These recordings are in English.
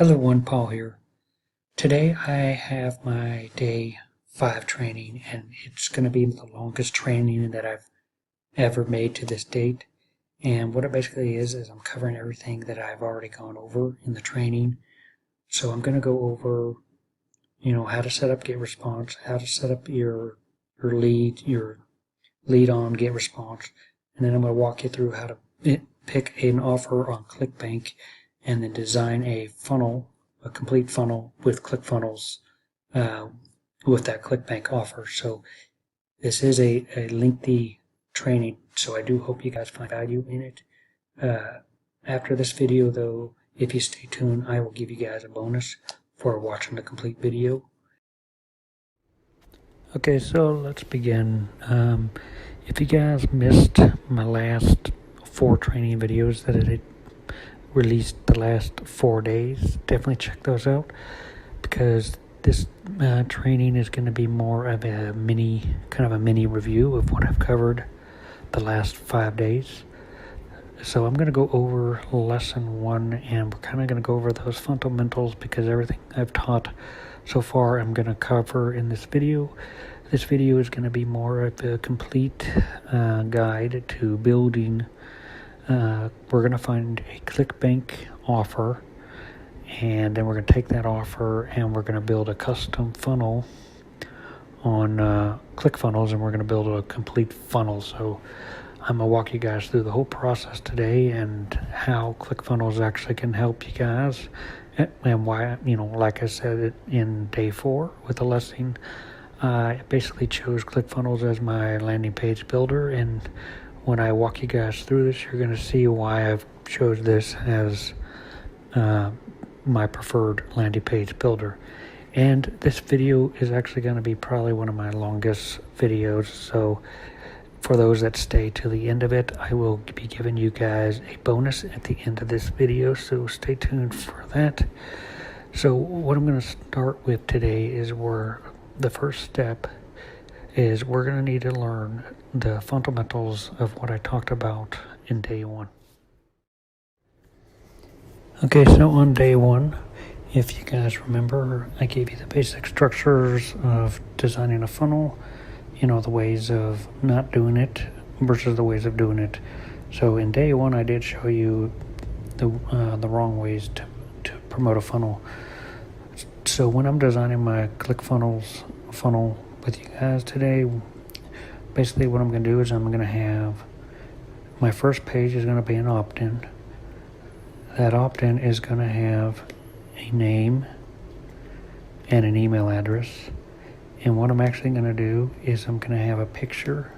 Hello everyone, Paul here. Today I have my day 5 training, and it's going to be the longest training that I've ever made to this date. And what it basically is I'm covering everything that I've already gone over in the training. So I'm going to go over, how to set up get response, how to set up your lead on get response, and then I'm going to walk you through how to pick an offer on Clickbank and then design a complete funnel with ClickFunnels with that Clickbank offer. So this is a lengthy training, so I do hope you guys find value in it. After this video, though, if you stay tuned, I will give you guys a bonus for watching the complete video. Okay, so let's begin. If you guys missed my last 4 training videos that I did released the last 4 days, definitely check those out, because this training is going to be more of a mini review of what I've covered the last 5 days. So I'm going to go over lesson 1, and we're kind of going to go over those fundamentals, because everything I've taught so far I'm going to cover in this video. This video is going to be more of a complete guide to building. We're going to find a Clickbank offer, and then we're going to take that offer and we're going to build a custom funnel on ClickFunnels, and we're going to build a complete funnel. So I'm going to walk you guys through the whole process today and how ClickFunnels actually can help you guys, and why, like I said in day 4 with the lesson, I basically chose ClickFunnels as my landing page builder, and when I walk you guys through this, you're going to see why I've chose this as my preferred landing page builder. And this video is actually going to be probably one of my longest videos, so for those that stay to the end of it, I will be giving you guys a bonus at the end of this video, so stay tuned for that. So what I'm going to start with today is the first step is we're going to need to learn the fundamentals of what I talked about in day 1. Okay, so on day 1, if you guys remember, I gave you the basic structures of designing a funnel, the ways of not doing it versus the ways of doing it. So in day 1, I did show you the wrong ways to promote a funnel. So when I'm designing my ClickFunnels funnel with you guys today, basically what I'm going to do is I'm going to have my first page is going to be an opt-in. That opt-in is going to have a name and an email address. And what I'm actually going to do is I'm going to have a picture.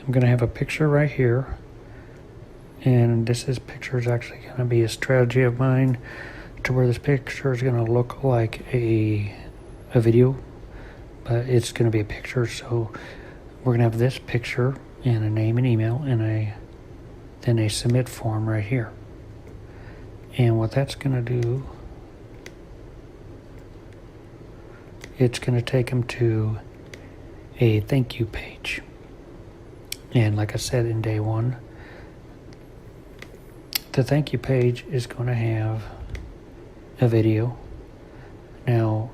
I'm going to have a picture right here. And this picture is actually going to be a strategy of mine, to where this picture is going to look like a video, but it's going to be a picture. So we're going to have this picture and a name and email, and then a submit form right here. And what that's going to do, it's going to take them to a thank you page. And like I said in day 1, the thank you page is going to have a video. Now,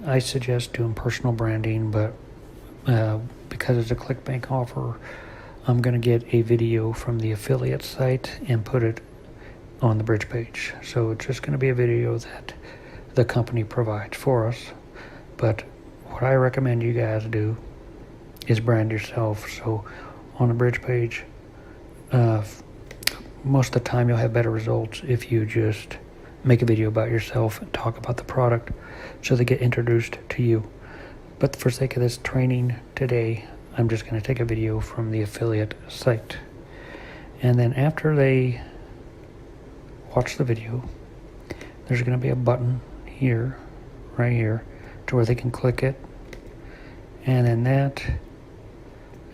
I suggest doing personal branding, but because it's a Clickbank offer, I'm going to get a video from the affiliate site and put it on the bridge page. So it's just going to be a video that the company provides for us. But what I recommend you guys do is brand yourself. So on the bridge page, most of the time you'll have better results if you just make a video about yourself and talk about the product so they get introduced to you. But for the sake of this training today, I'm just going to take a video from the affiliate site. And then after they watch the video, there's going to be a button here, right here, to where they can click it. And then that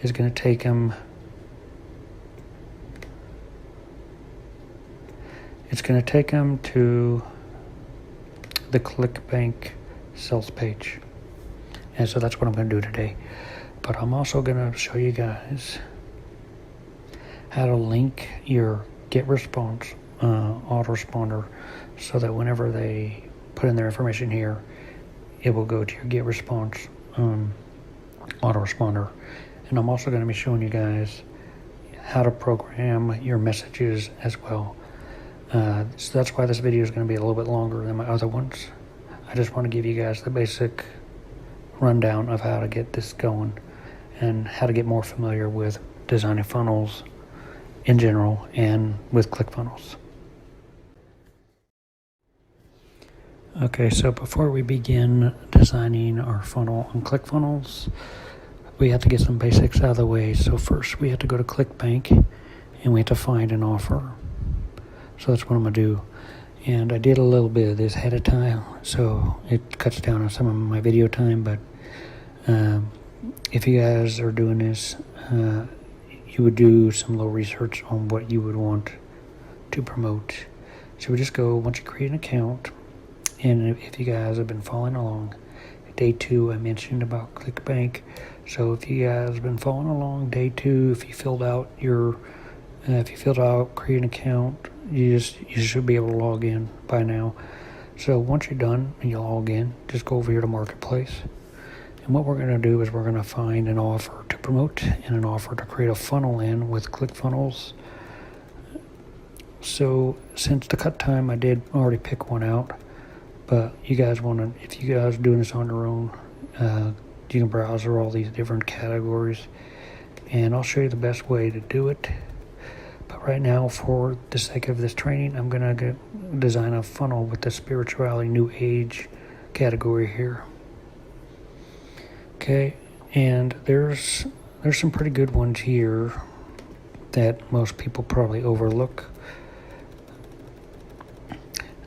is going to take them, to the Clickbank sales page. And so that's what I'm going to do today. But I'm also going to show you guys how to link your get response autoresponder so that whenever they put in their information here, it will go to your get response autoresponder. And I'm also going to be showing you guys how to program your messages as well. So that's why this video is going to be a little bit longer than my other ones. I just want to give you guys the basic rundown of how to get this going and how to get more familiar with designing funnels in general and with ClickFunnels. Okay, so before we begin designing our funnel on ClickFunnels, we have to get some basics out of the way. So first we have to go to Clickbank and we have to find an offer. So that's what I'm going to do. And I did a little bit of this ahead of time, so it cuts down on some of my video time. But if you guys are doing this, you would do some little research on what you would want to promote. So we just go, once you create an account, and if you guys have been following along, day 2 I mentioned about Clickbank. So if you guys have been following along, day 2, if you filled out create an account, you should be able to log in by now. So once you're done and you log in, just go over here to Marketplace. And what we're going to do is we're going to find an offer to promote and an offer to create a funnel in with ClickFunnels. So since the cut time, I did already pick one out. But if you guys are doing this on your own, you can browse through all these different categories. And I'll show you the best way to do it. But right now, for the sake of this training, I'm going to design a funnel with the spirituality new age category here. Okay, and there's some pretty good ones here that most people probably overlook.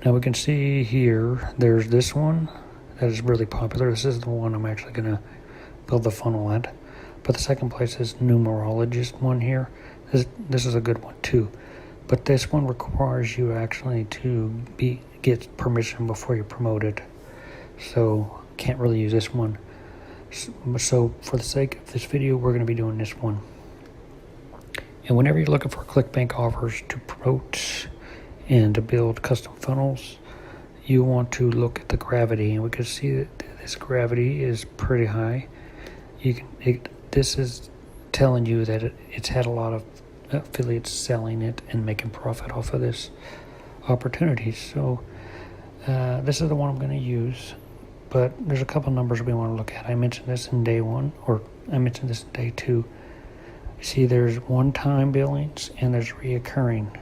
Now we can see here, there's this one that is really popular. This is the one I'm actually going to build the funnel at. But the second place is numerologist one here. This is a good one too. But this one requires you actually to get permission before you promote it. So can't really use this one. So for the sake of this video, we're going to be doing this one. And whenever you're looking for Clickbank offers to promote and to build custom funnels, you want to look at the gravity, and we can see that this gravity is pretty high. This is telling you that it's had a lot of affiliates selling it and making profit off of this opportunity. So this is the one I'm going to use, but there's a couple numbers we want to look at. I mentioned this in day 1, or I mentioned this in day 2. See, there's one-time billings and there's reoccurring.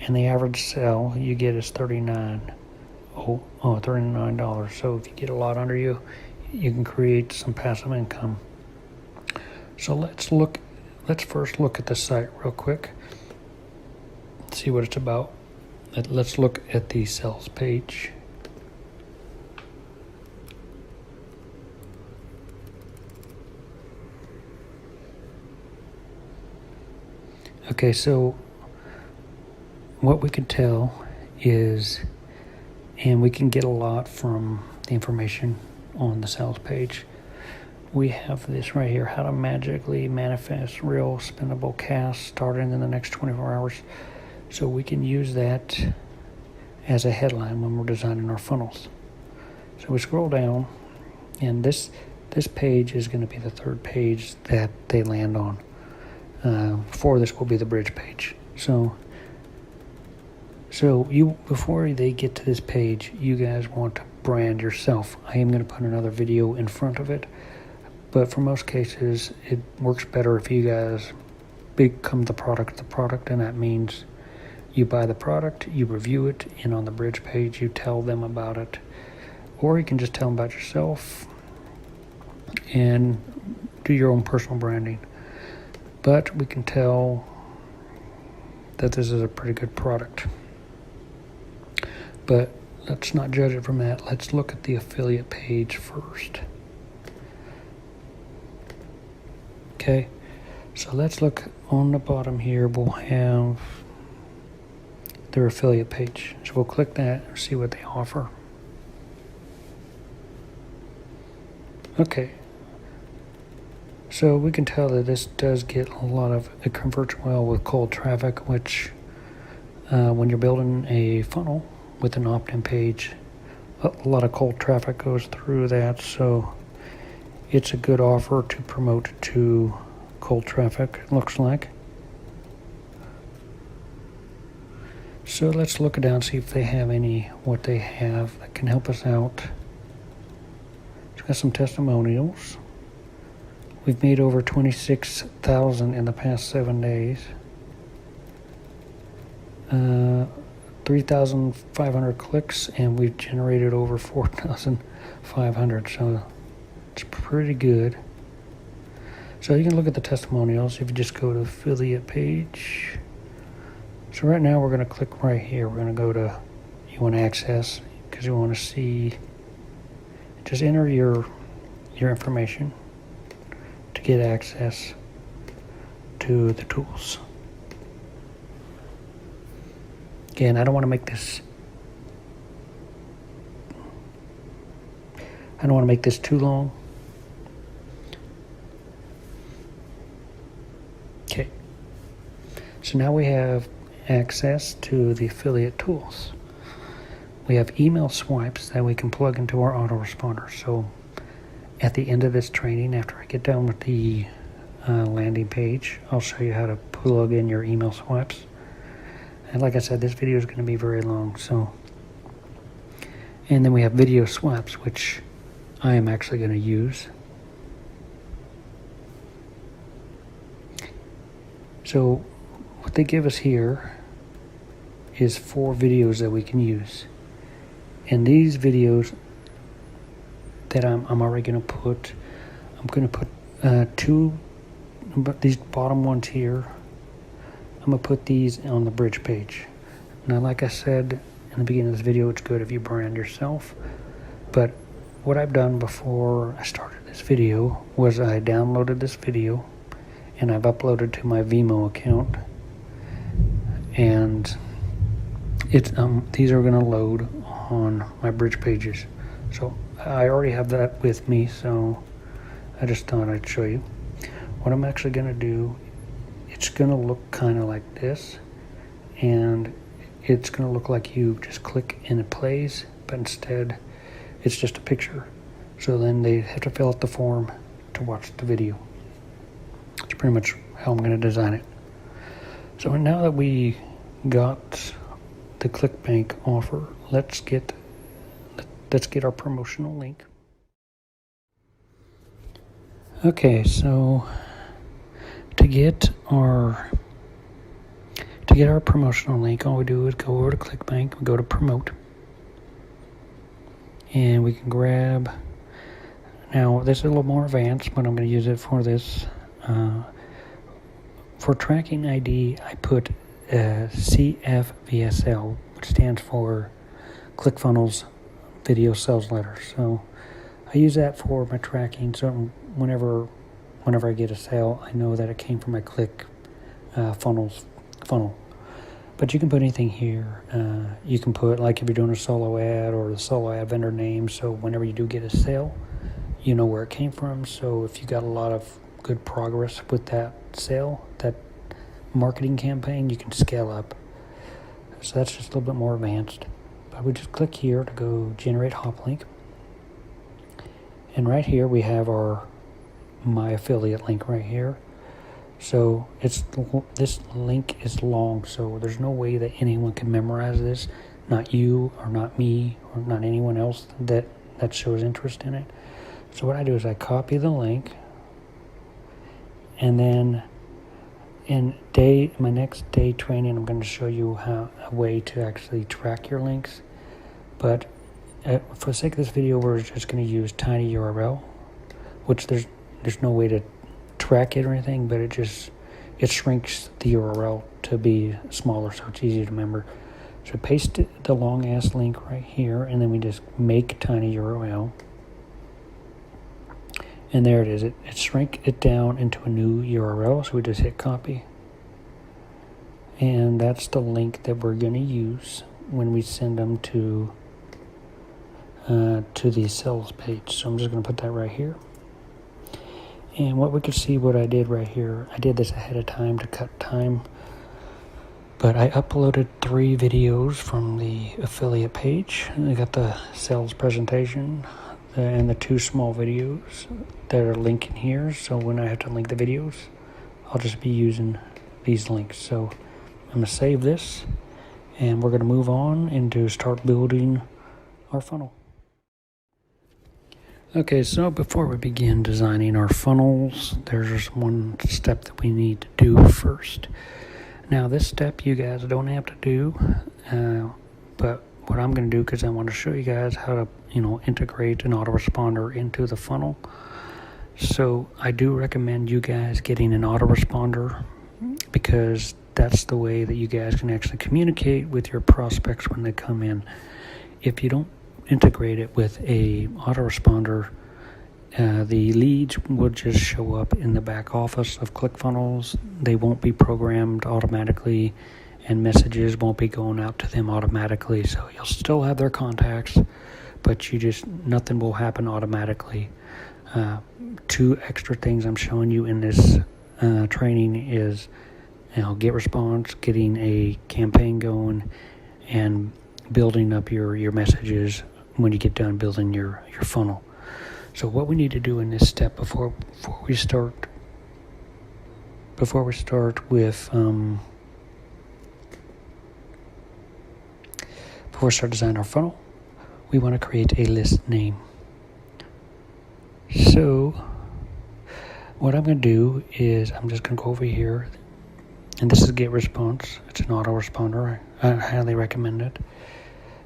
And the average sell you get is $39. So if you get a lot under you, you can create some passive income. So let's first look at the site real quick. See what it's about. Let's look at the sales page. Okay, so what we can tell is, and we can get a lot from the information on the sales page. We have this right here, how to magically manifest real spendable cash starting in the next 24 hours. So we can use that as a headline when we're designing our funnels. So we scroll down, and this page is going to be the third page that they land on. Before this will be the bridge page. So before they get to this page, you guys want to brand yourself. I am going to put another video in front of it, but for most cases, it works better if you guys become the product, and that means you buy the product, you review it, and on the bridge page, you tell them about it. Or you can just tell them about yourself and do your own personal branding. But we can tell that this is a pretty good product. But let's not judge it from that. Let's look at the affiliate page first. Okay, so let's look on the bottom here. We'll have their affiliate page. So we'll click that and see what they offer. Okay. So we can tell that this does get it converts well with cold traffic, which when you're building a funnel with an opt-in page, a lot of cold traffic goes through that, so it's a good offer to promote to cold traffic, it looks like. So let's look it down, see if they have what they have that can help us out. It's got some testimonials. We've made over 26,000 in the past 7 days. 3,500 clicks, and we've generated over 4,500, so it's pretty good. So you can look at the testimonials if you just go to affiliate page. So right now we're going to click right here. We're going to go to, you want access, because you want to see, just enter your information to get access to the tools. Again, I don't want to make this too long. Okay. So now we have access to the affiliate tools. We have email swipes that we can plug into our autoresponder. So at the end of this training, after I get done with the landing page, I'll show you how to plug in your email swipes. And like I said, this video is going to be very long. And then we have video swipes, which I am actually going to use. So what they give us here is 4 videos that we can use. And these videos that I'm already going to put, I'm going to put 2, but these bottom ones here, I'm going to put these on the bridge page. Now, like I said in the beginning of this video, it's good if you brand yourself. But what I've done before I started this video was I downloaded this video and I've uploaded to my Vimeo account. And it's these are going to load on my bridge pages. So I already have that with me, so I just thought I'd show you. What I'm actually going to do, it's going to look kind of like this, and it's going to look like you just click and it plays, but instead it's just a picture. So then they have to fill out the form to watch the video. That's pretty much how I'm going to design it. So now that we got the Clickbank offer, let's get our promotional link. Okay, so to get our promotional link, all we do is go over to Clickbank, we go to promote, and we can grab. Now this is a little more advanced, but I'm going to use it for this. For tracking ID, I put CFVSL, which stands for ClickFunnels Video Sales Letter. So I use that for my tracking. So whenever I get a sale, I know that it came from my ClickFunnels funnel. But you can put anything here. You can put, like, if you're doing a solo ad or the solo ad vendor name. So whenever you do get a sale, you know where it came from. So if you got a lot of good progress with that sale, that marketing campaign, you can scale up. So that's just a little bit more advanced. But we just click here to go generate hop link. And right here we have my affiliate link right here. So this link is long, so there's no way that anyone can memorize this. Not you, or not me, or not anyone else that shows interest in it. So what I do is I copy the link, and then in my next day training, I'm going to show you a way to actually track your links. But for the sake of this video, we're just going to use tinyURL, which there's no way to track it or anything, but it shrinks the URL to be smaller, so it's easy to remember. So paste the long ass link right here, and then we just make tinyURL. And there it is. It shrink it down into a new URL, so we just hit copy. And that's the link that we're going to use when we send them to the sales page. So I'm just going to put that right here. And what we can see, what I did right here, I did this ahead of time to cut time. But I uploaded 3 videos from the affiliate page. I got the sales presentation and the 2 small videos that are linking here. So when I have to link the videos, I'll just be using these links. So I'm going to save this, and we're going to move on and to start building our funnel. Okay, so before we begin designing our funnels, there's one step that we need to do first. Now, this step you guys don't have to do, but what I'm going to do, because I want to show you guys how to, integrate an autoresponder into the funnel. So I do recommend you guys getting an autoresponder, because that's the way that you guys can actually communicate with your prospects when they come in. If you don't integrate it with a autoresponder, the leads will just show up in the back office of ClickFunnels. They won't be programmed automatically, and messages won't be going out to them automatically. So you'll still have their contacts, but nothing will happen automatically. 2 extra things I'm showing you in this training is, get response, getting a campaign going, and building up your messages when you get done building your funnel. So what we need to do in this step before we start designing our funnel, we want to create a list name. So what I'm going to do is I'm just going to go over here, and this is get response. It's an autoresponder. I highly recommend it.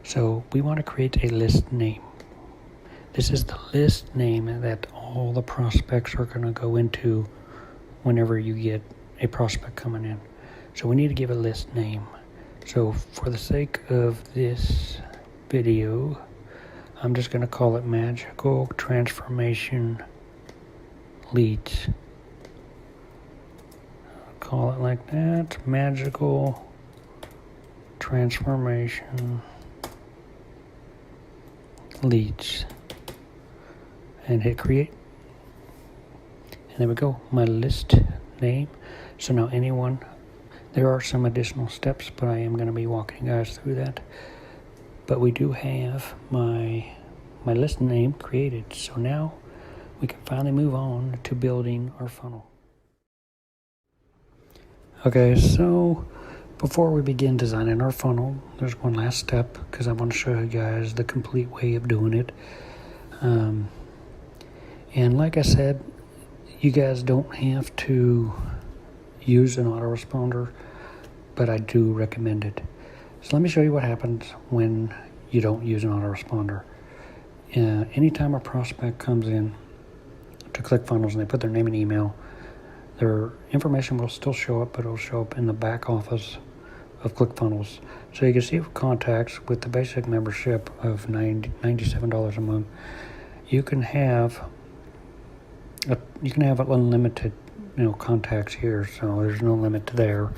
So we want to create a list name. This is the list name that all the prospects are going to go into whenever you get a prospect coming in. So we need to give a list name. So for the sake of this video, I'm just going to call it Magical Transformation Leads. I'll call it like that, Magical Transformation Leads, and hit create, and there we go, my list name. So now there are some additional steps, but I am going to be walking you guys through that. But we do have my list name created, so now we can finally move on to building our funnel. Okay, so before we begin designing our funnel, there's one last step, because I want to show you guys the complete way of doing it. And like I said, you guys don't have to use an autoresponder, but I do recommend it. So let me show you what happens when you don't use an autoresponder. Anytime a prospect comes in to ClickFunnels and they put their name and email, their information will still show up, but it'll show up in the back office of ClickFunnels. So you can see contacts with the basic membership of $97 a month. You can have unlimited contacts here, so there's no limit there.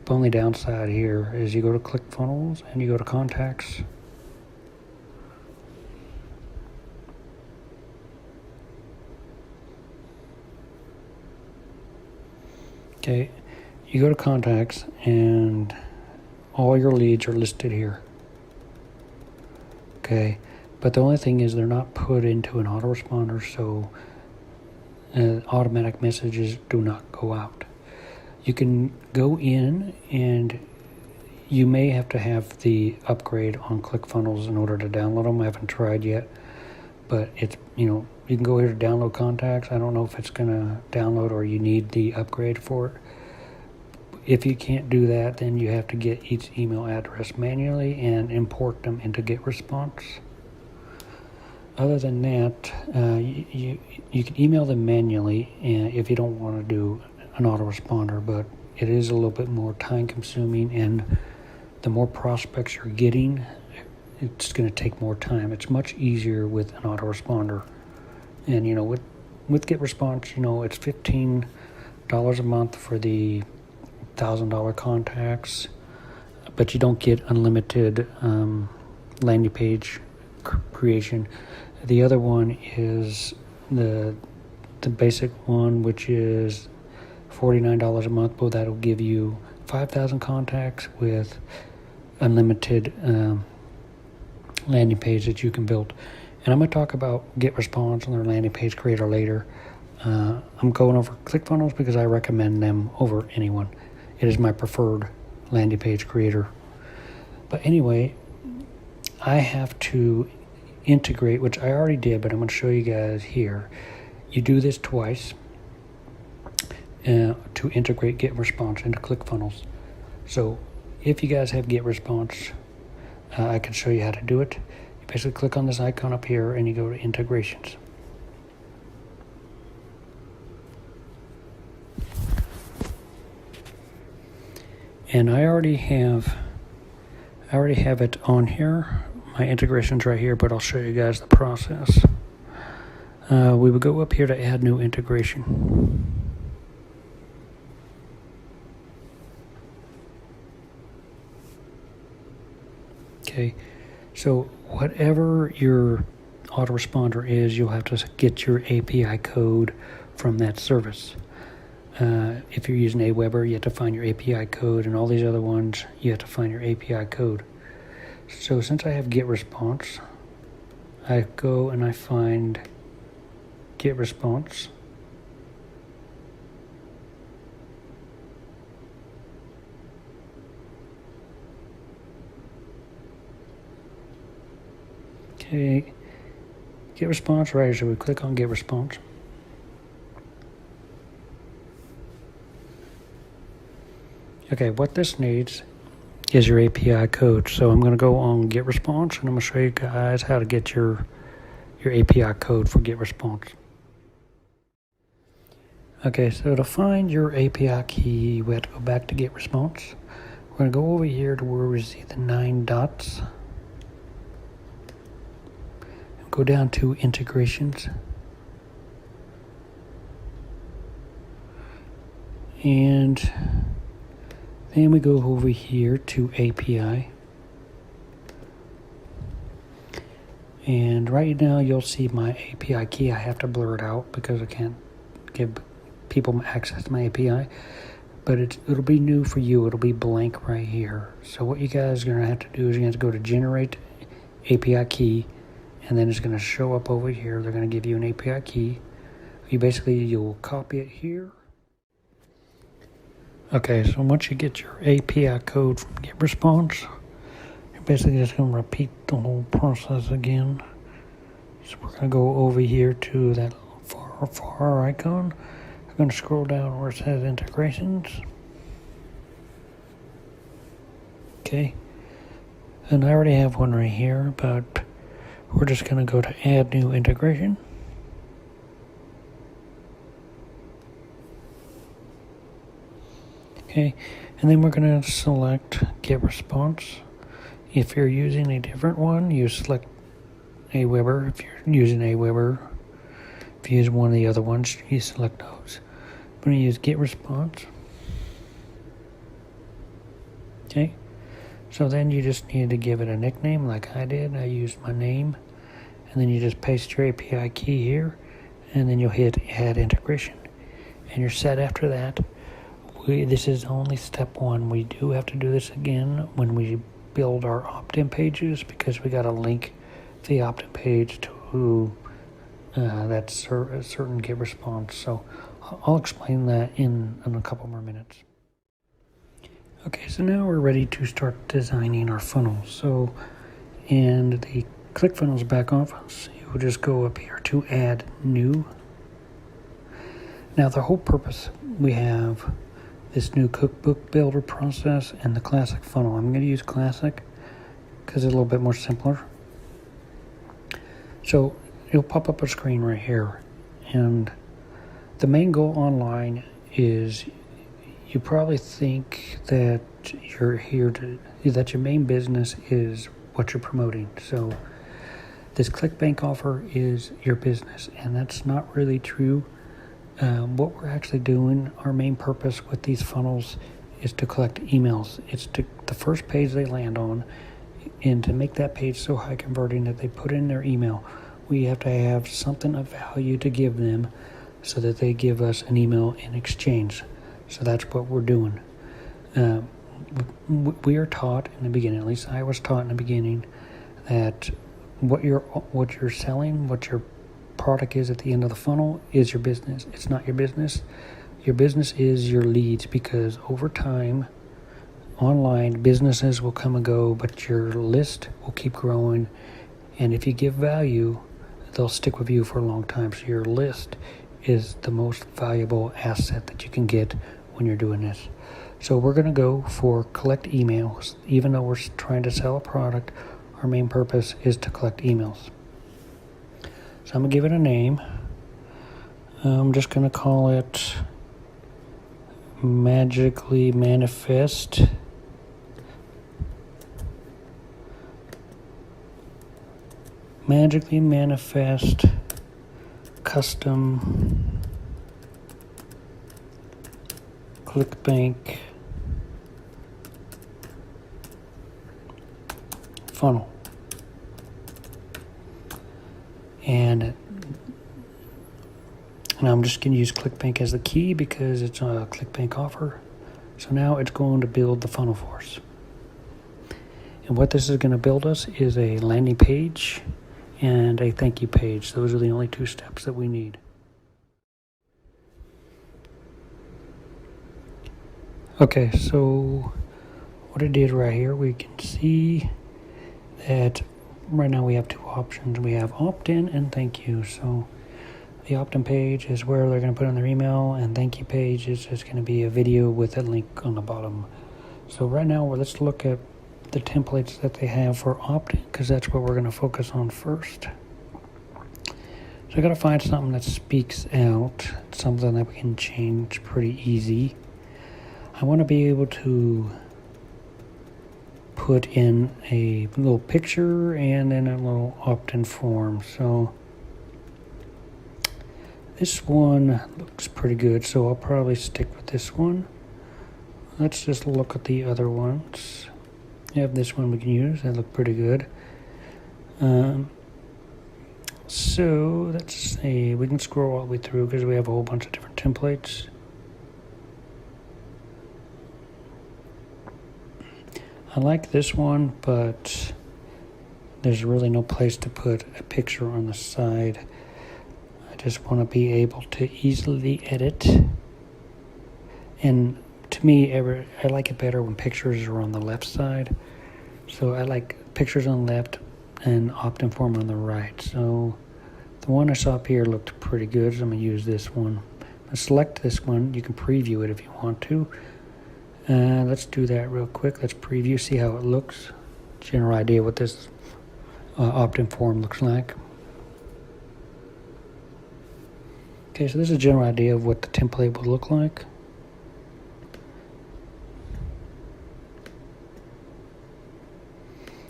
The only downside here is you go to ClickFunnels and you go to contacts. Okay, you go to contacts and all your leads are listed here. Okay, but the only thing is they're not put into an autoresponder, so automatic messages do not go out. You can go in, and you may have to have the upgrade on ClickFunnels in order to download them. I haven't tried yet, but it's, you can go here to download contacts. I don't know if it's going to download or you need the upgrade for it. If you can't do that, then you have to get each email address manually and import them into GetResponse. Other than that, you can email them manually, and if you don't want to do an autoresponder, but it is a little bit more time consuming, and the more prospects you're getting, it's going to take more time. It's much easier with an autoresponder. And with GetResponse, it's $15 a month for the $1,000 contacts, but you don't get unlimited landing page creation. The other one is the the basic one, which is $49 a month, but that'll give you 5,000 contacts with unlimited landing page that you can build. And I'm going to talk about GetResponse and their landing page creator later. I'm going over ClickFunnels because I recommend them over anyone. It is my preferred landing page creator. But anyway, I have to integrate, which I already did, but I'm going to show you guys here. You do this twice to integrate GetResponse into ClickFunnels. So if you guys have GetResponse, I can show you how to do it. You basically click on this icon up here and you go to integrations. And I already have it on here. My integration's right here, but I'll show you guys the process. We would go up here to add new integration. Okay, so whatever your autoresponder is, you'll have to get your API code from that service. If you're using Aweber, you have to find your API code, and all these other ones, you have to find your API code. So since I have GetResponse, I go and I find GetResponse. Okay, GetResponse right here, so we click on GetResponse. Okay, what this needs is your API code. So I'm going to go on GetResponse and I'm going to show you guys how to get your API code for GetResponse. Okay, so to find your API key, we have to go back to GetResponse. We're going to go over here to where we see the 9 dots. Go down to integrations. And then we go over here to API. And right now you'll see my API key. I have to blur it out because I can't give people access to my API. But it'll be new for you. It'll be blank right here. So what you guys are going to have to do is you have to go to generate API key. And then it's going to show up over here. They're going to give you an API key. You'll copy it here. Okay, so once you get your API code from GetResponse, you're basically just going to repeat the whole process again. So we're going to go over here to that far icon. We're going to scroll down where it says integrations. Okay, and I already have one right here, but we're just going to go to add new integration. Okay, and then we're going to select GetResponse. If you're using a different one, you select Aweber. If you're using Aweber, if you use one of the other ones, you select those. I'm going to use GetResponse. Okay, so then you just need to give it a nickname like I did. I used my name, and then you just paste your API key here, and then you'll hit add integration. And you're set after that. This is only step 1. We do have to do this again when we build our opt-in pages because we got to link the opt-in page to that certain GetResponse. So I'll explain that in a couple more minutes. Okay, so now we're ready to start designing our funnels. So in the ClickFunnels back office, you will just go up here to add new. Now the whole purpose, we have this new cookbook builder process and the classic funnel. I'm going to use classic because it's a little bit more simpler. So it'll pop up a screen right here, and the main goal online is you probably think that that your main business is what you're promoting. So this Clickbank offer is your business, and that's not really true. What we're actually doing, our main purpose with these funnels is to collect emails. It's to the first page they land on, and to make that page so high converting that they put in their email, we have to have something of value to give them so that they give us an email in exchange. So that's what we're doing. We are taught in the beginning, at least I was taught in the beginning, that what you're selling, what your product is at the end of the funnel is your business. It's not your business. Your business is your leads, because over time, online businesses will come and go, but your list will keep growing. And if you give value, they'll stick with you for a long time. So your list is the most valuable asset that you can get when you're doing this. So we're going to go for collect emails. Even though we're trying to sell a product, our main purpose is to collect emails. So I'm going to give it a name. I'm just going to call it Magically Manifest Custom Clickbank Funnel. And I'm just going to use Clickbank as the key because it's a Clickbank offer. So now it's going to build the funnel for us. And what this is going to build us is a landing page and a thank you page. Those are the only two steps that we need. Okay, so what I did right here, we can see that right now we have two options. We have opt-in and thank you. So the opt-in page is where they're going to put in their email, and thank you page is just going to be a video with a link on the bottom. So right now, let's look at the templates that they have for opt-in, because that's what we're going to focus on first. So I got to find something that speaks out, something that we can change pretty easy. I want to be able to put in a little picture and then a little opt-in form. So this one looks pretty good, so I'll probably stick with this one. Let's just look at the other ones. We have this one we can use. That look pretty good. So let's see. We can scroll all the way through because we have a whole bunch of different templates. I like this one, but there's really no place to put a picture on the side. I just want to be able to easily edit. And to me, I like it better when pictures are on the left side. So I like pictures on the left and opt-in form on the right. So the one I saw up here looked pretty good, so I'm going to use this one. I'll select this one. You can preview it if you want to. Let's do that real quick. Let's preview, see how it looks. General idea what this opt-in form looks like. Okay, so this is a general idea of what the template would look like.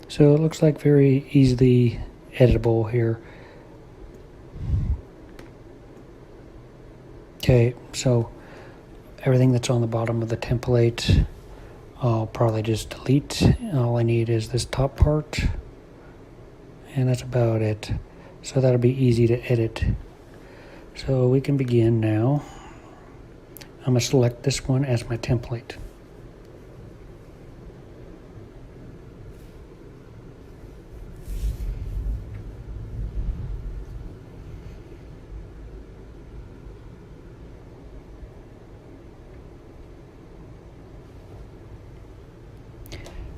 So it looks like very easily editable here. Okay, so everything that's on the bottom of the template, I'll probably just delete. All I need is this top part, and that's about it. So that'll be easy to edit. So we can begin now. I'm going to select this one as my template.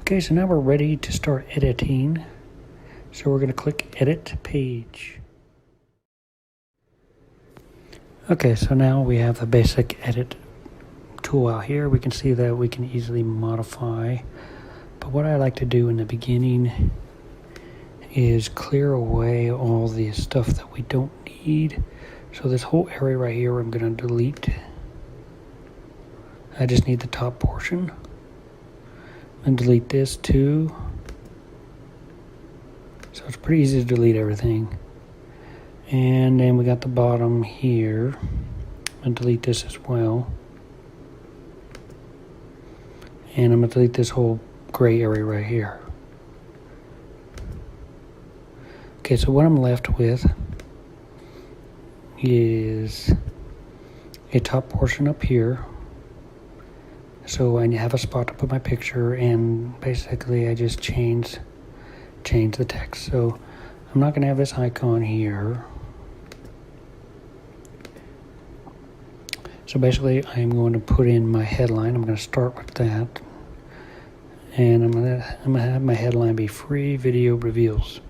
Okay, so now we're ready to start editing. So we're going to click Edit Page. Okay, so now we have the basic edit tool out here. We can see that we can easily modify. But what I like to do in the beginning is clear away all the stuff that we don't need. So this whole area right here, I'm going to delete. I just need the top portion. And delete this too. So it's pretty easy to delete everything. And then we got the bottom here. And delete this as well. And I'm going to delete this whole gray area right here. Okay, so what I'm left with is a top portion up here. So I have a spot to put my picture, and basically I just change the text. So I'm not going to have this icon here. So basically I'm going to put in my headline. I'm going to start with that. And I'm going to have my headline be free video reveals.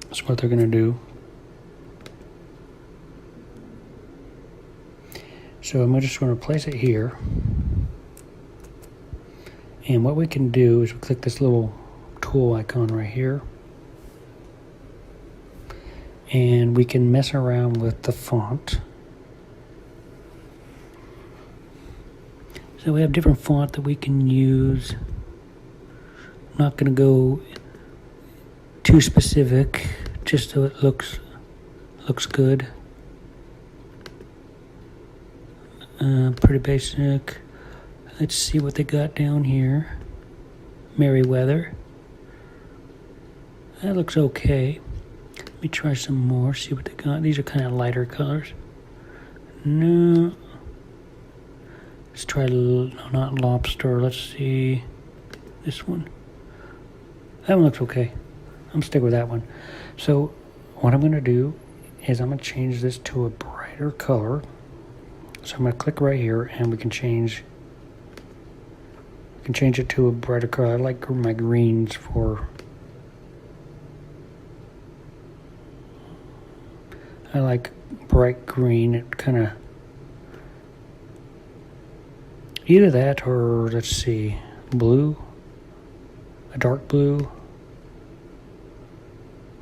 That's what they're going to do. So I'm just going to place it here. And what we can do is we click this little tool icon right here. And we can mess around with the font. So we have different font that we can use. I'm not going to go too specific, just so it looks good. Pretty basic. Let's see what they got down here. Merryweather. That looks okay. Let me try some more, see what they got. These are kind of lighter colors. No. Let's try, not lobster. Let's see this one. That one looks okay. I'm sticking with that one. So what I'm going to do is I'm going to change this to a brighter color. So I'm going to click right here, and we can change it to a brighter color. I like my greens for... I like bright green. It kind of... Either that or, let's see, blue, a dark blue,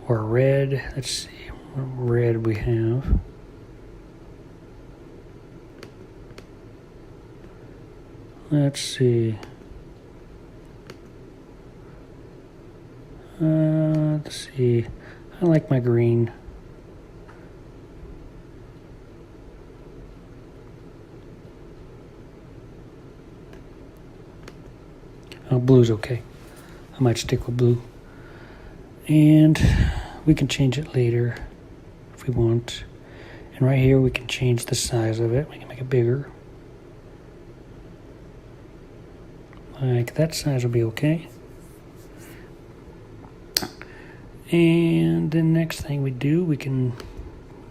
or a red. Let's see what red we have. Let's see. Let's see. I like my green. Blue's okay. I might stick with blue. And we can change it later if we want. And right here we can change the size of it. We can make it bigger. Like that size will be okay. And the next thing we do,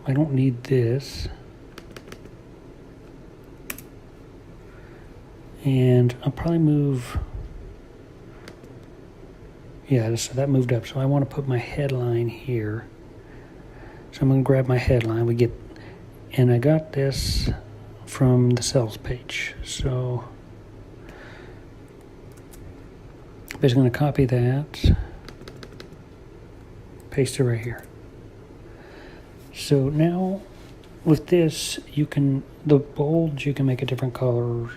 I don't need this. And I'll probably move... Yeah, so that moved up. So I want to put my headline here. So I'm going to grab my headline. And I got this from the sales page. So I'm just going to copy that, paste it right here. So now with this, the bold, you can make a different color.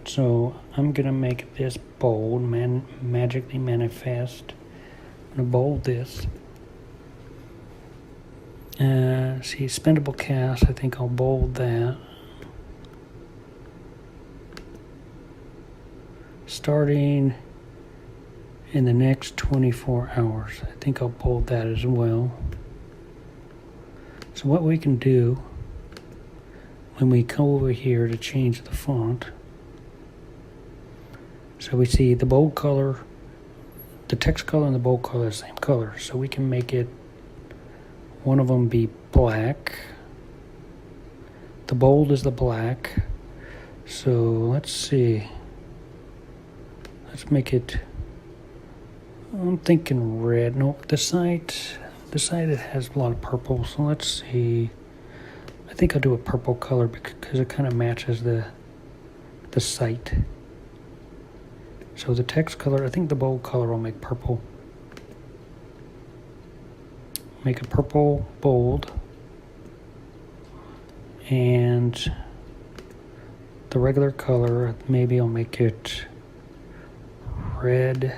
So I'm going to make this bold, magically manifest. I'm going to bold this. See, spendable cast, I think I'll bold that. Starting in the next 24 hours. I think I'll bold that as well. So what we can do, when we come over here to change the font, so we see the bold color, the text color and the bold color are the same color. So we can make it, one of them be black. The bold is the black. So let's see. Let's make it, I'm thinking red. No, the site it has a lot of purple. So let's see. I think I'll do a purple color because it kind of matches the site. So the text color, I think the bold color will make purple. Make a purple bold. And the regular color, maybe I'll make it red,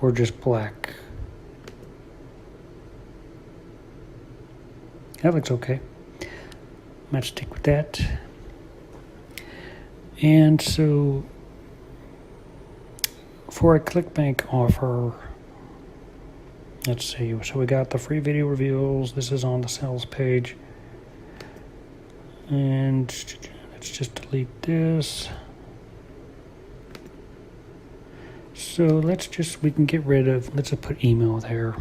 or just black. That looks okay. I might stick with that. And so for a Clickbank offer, let's see. So we got the free video reveals. This is on the sales page. And let's just delete this. So we can get rid of, let's just put email there.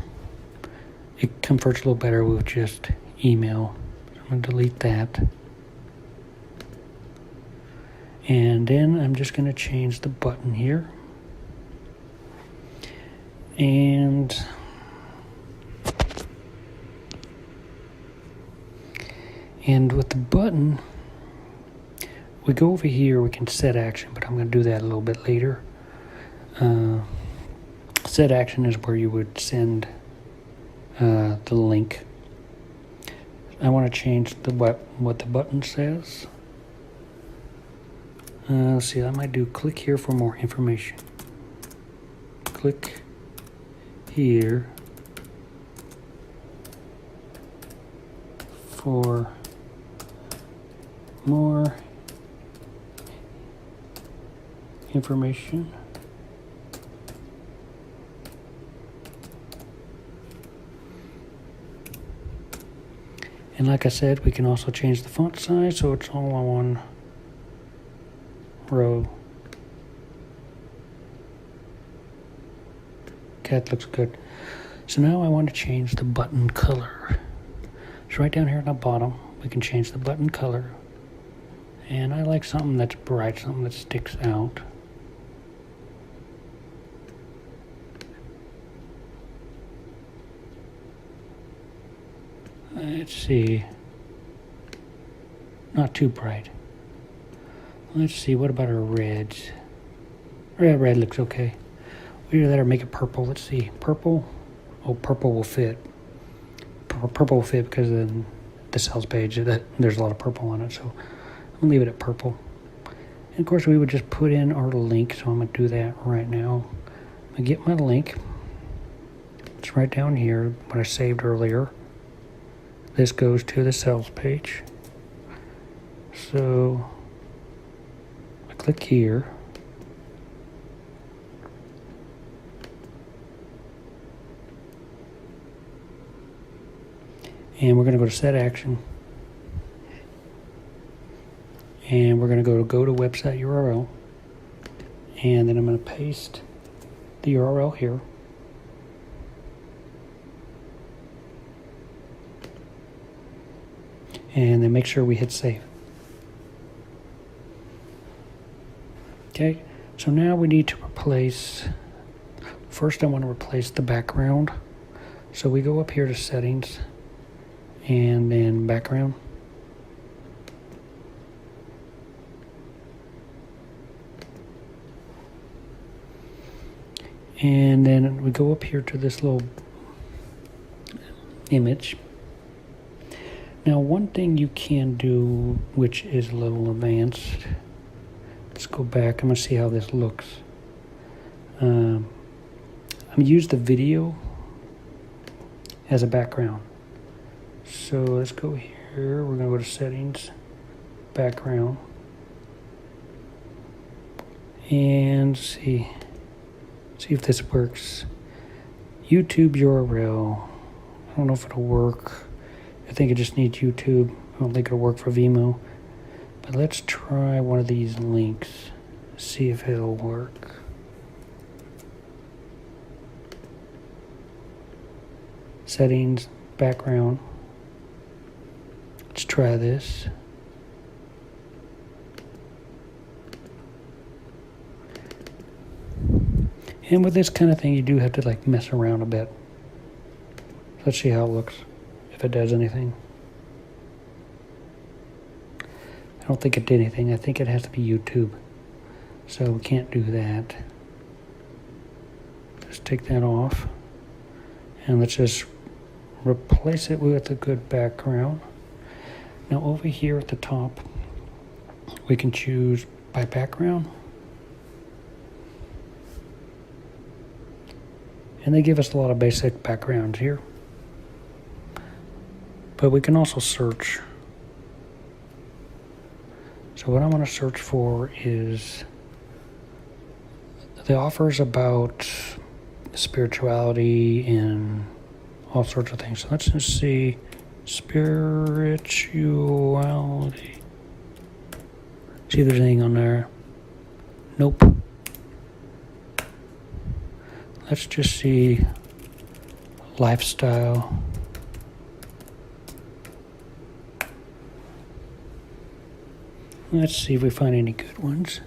It comforts a little better with just email. So I'm going to delete that. And then I'm just going to change the button here. And with the button, we go over here, we can set action, but I'm going to do that a little bit later. Set action is where you would send the link. I want to change what the button says. Let's see, I might do click here for more information. Click here for more information. And like I said, we can also change the font size so it's all on one row. Okay, that looks good. So now I want to change the button color. So right down here at the bottom, we can change the button color. And I like something that's bright, something that sticks out. Let's see. Not too bright. Let's see, what about our reds? Red looks okay. We either that or make it purple. Let's see. Purple. Oh, purple will fit. Purple will fit because of the sales page. There's a lot of purple on it, so I'm going to leave it at purple. And of course, we would just put in our link, so I'm going to do that right now. I'm going to get my link. It's right down here, what I saved earlier. This goes to the sales page. So I click here. And we're going to go to set action. And we're going to go to website URL. And then I'm going to paste the URL here. And then make sure we hit save. Okay, so now we need to replace, first I want to replace the background. So we go up here to settings and then background. And then we go up here to this little image. Now, one thing you can do, which is a little advanced, let's go back. I'm going to see how this looks. I'm going to use the video as a background. So let's go here. We're going to go to settings, background, and see if this works. YouTube URL. I don't know if it'll work. I think it just needs YouTube. I don't think it'll work for Vimeo. But let's try one of these links. See if it'll work. Settings, background. Let's try this. And with this kind of thing, you do have to like mess around a bit. Let's see how it looks. If it does anything. I don't think it did anything. I think it has to be YouTube. So we can't do that. Just take that off. And let's just replace it with a good background. Now over here at the top, we can choose by background. And they give us a lot of basic backgrounds here. But we can also search. So what I want to search for is the offers about spirituality and all sorts of things. So let's just see spirituality. See if there's anything on there. Nope. Let's just see lifestyle. Let's see if we find any good ones.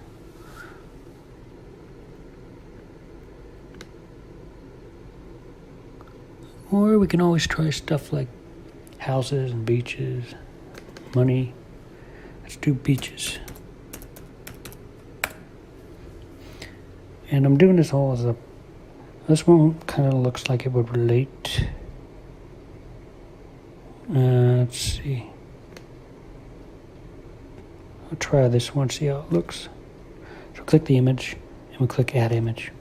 Or we can always try stuff like houses and beaches, money. Let's do beaches. And I'm doing this all as a, this one kind of looks like it would relate. Let's see. I'll try this one, see how it looks. So click the image and we click add image.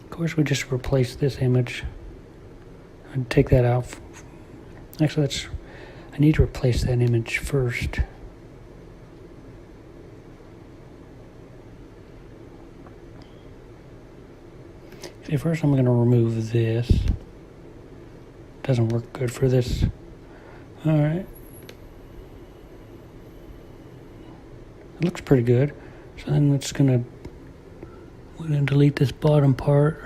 Of course, we just replace this image and take that out. Actually, I need to replace that image first. Okay, first I'm going to remove this. Doesn't work good for this. All right. It looks pretty good. So then we're going to delete this bottom part.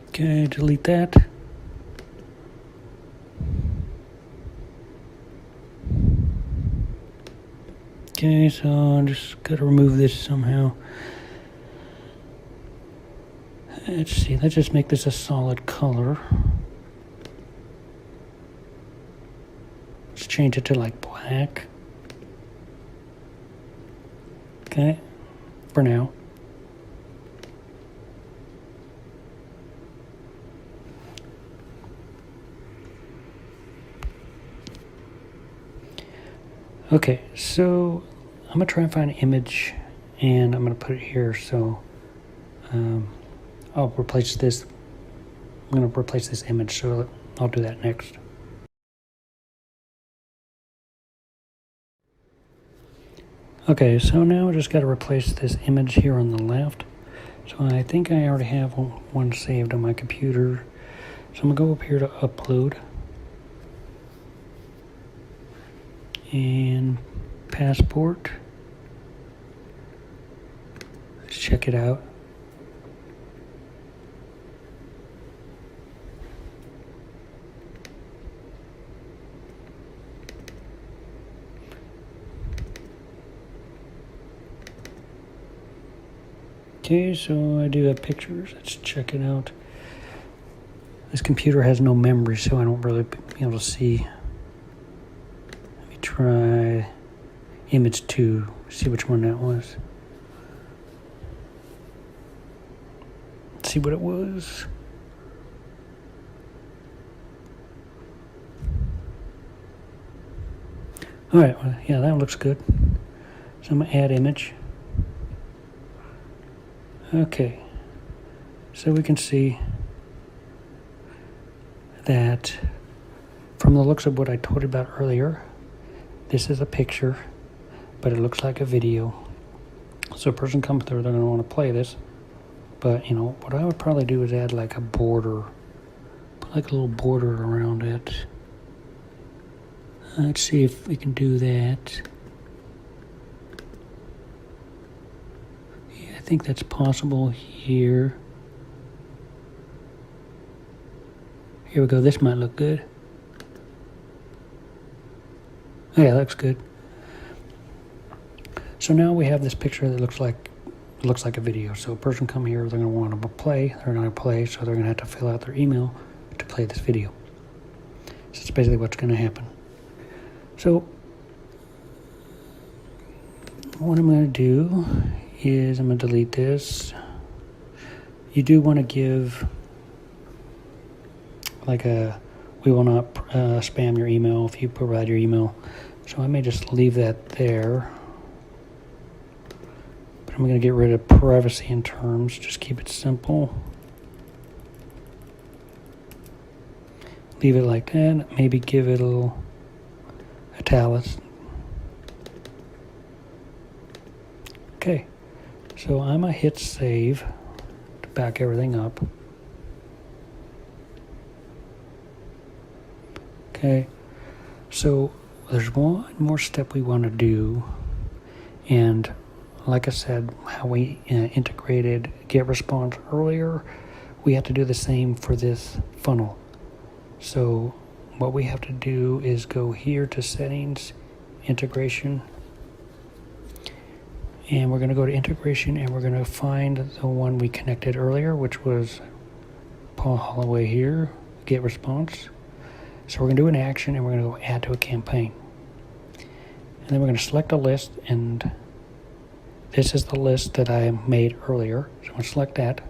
Okay, delete that. Okay, so I'm just got to remove this somehow. Let's see, let's just make this a solid color. Let's change it to like black. Okay, for now. Okay, so I'm going to try and find an image, and I'm going to put it here, so I'll replace this. I'm going to replace this image, so I'll do that next. Okay, so now I just got to replace this image here on the left. So I think I already have one saved on my computer. So I'm going to go up here to upload. And passport. Let's check it out. Okay, so I do have pictures. Let's check it out. This computer has no memory, so I don't really be able to see. Try image 2, see which one that was. Let's see what it was. Alright, well, yeah, that looks good. So I'm going to add image. Okay, so we can see that from the looks of what I told you about earlier, this is a picture, but it looks like a video. So a person comes through, they're going to want to play this. But, you know, what I would probably do is add like a border. Put like a little border around it. Let's see if we can do that. Yeah, I think that's possible here. Here we go. This might look good. Oh, yeah, that looks good. So now we have this picture that looks like a video. So a person come here, they're going to want to play. They're going to play, so they're going to have to fill out their email to play this video. So that's basically what's going to happen. So what I'm going to do is I'm going to delete this. You do want to give like we will not spam your email if you provide your email. So I may just leave that there. But I'm going to get rid of privacy and terms. Just keep it simple. leave it like that. Maybe give it a little italics. Okay, so I'm going to hit save to back everything up. Okay, so there's one more step we want to do, and like I said, how we integrated GetResponse earlier, we have to do the same for this funnel. So what we have to do is go here to settings, integration, and we're going to go to integration, and we're going to find the one we connected earlier, which was Paul Holloway here, GetResponse. So we're going to do an action, and we're going to go add to a campaign. And then we're going to select a list, and this is the list that I made earlier. So I'm going to select that.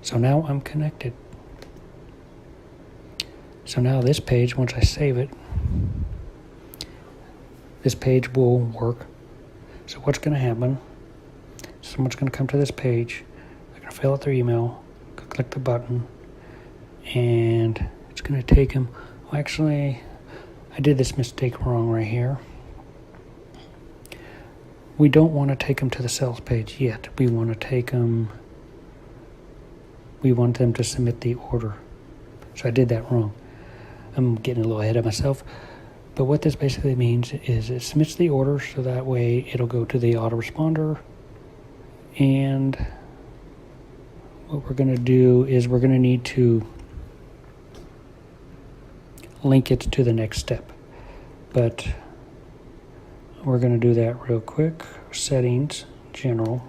So now I'm connected. So now this page, once I save it, this page will work. So what's going to happen, someone's going to come to this page, they're going to fill out their email, click the button, and it's going to take them. Well, actually, I did this mistake wrong right here. We don't want to take them to the sales page yet. We want them to submit the order. So I did that wrong. I'm getting a little ahead of myself. But what this basically means is it submits the order, so that way it'll go to the autoresponder. And what we're going to do is we're going to need to link it to the next step. But we're going to do that real quick. Settings, general.